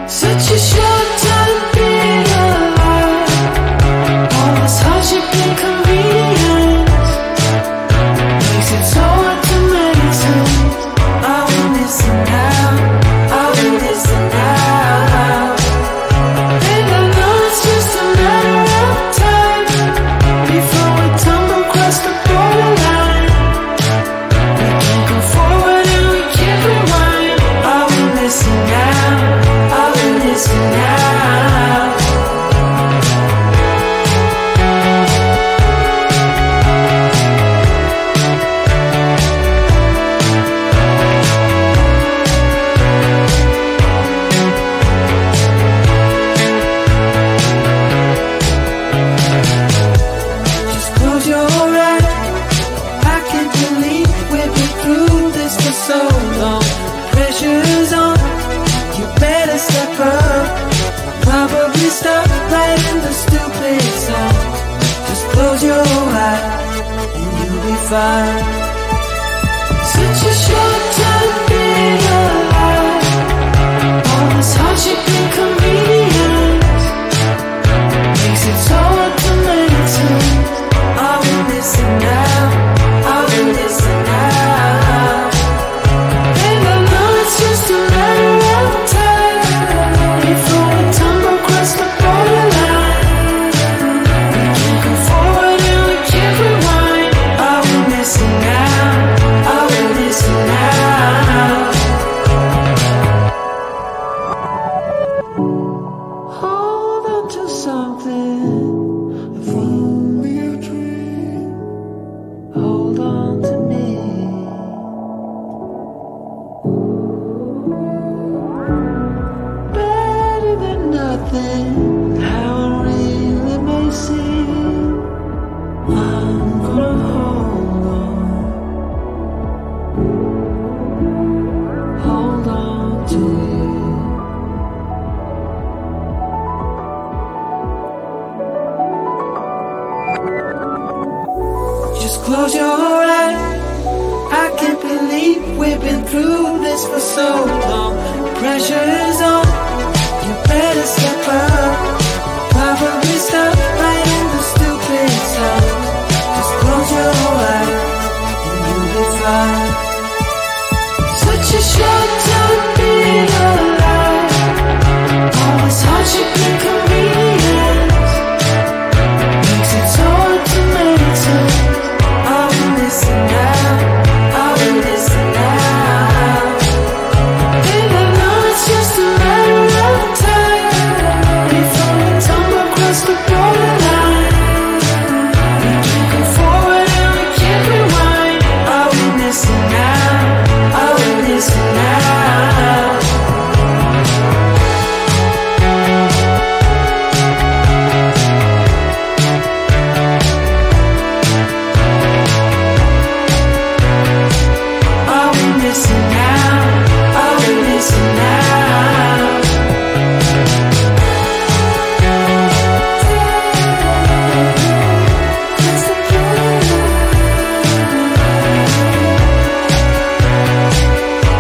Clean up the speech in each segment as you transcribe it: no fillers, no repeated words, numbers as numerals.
Such a short time being alive. All this hardship and inconvenience makes it so hard to make sense. Are we missing out? Are we missing out? And I know it's just a matter of time before we tumble across the borderline. We can't go forward and we can't rewind. Are we missing out? Are we missing out? Just close your eyes. I can't believe we've been through this for so long. Pressure's on. You better step up. Probably stop writing the stupid song. Just close your eyes and you'll be fine. Such a short time being alive. All this hardship and inconvenience makes it so hard to make sense. Are we missing out? Are we missing out? And I know it's just a matter of time before we tumble across the borderline. We can't go forward and we can't rewind. Are we missing out? Are we missing out? Hold on to something. If only a dream. Hold on to me. Better than nothing. How it really may seem. I'm gonna hold on. Hold on to you. Just close your eyes. I can't believe we've been through this for so long. Pressure is on. You better step up. Probably stop writing the stupid song. Just close your eyes and you'll be fine. Such a short time being alive. All this hardship and inconvenience makes it so hard to make sense. Are we missing out? Are we missing out? And I know it's just a matter of time before we tumble across the borderline. We can't go forward and we can't rewind. Are we missing out? Are we missing out? Are we missing out? Are we missing out?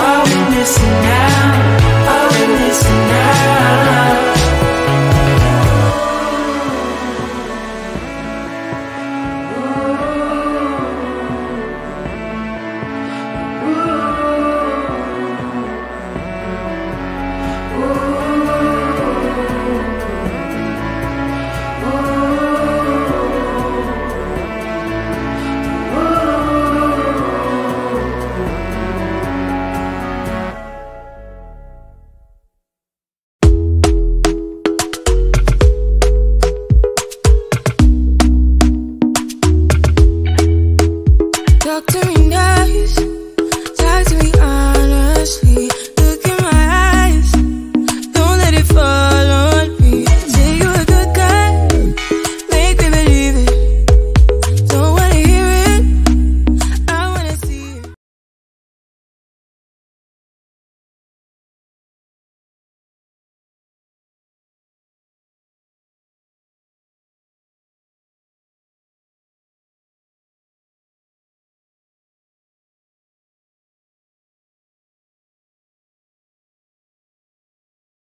Are we missing out? Are we missing out? Talk to me nice, talk to me honestly. Look in my eyes, don't let it fall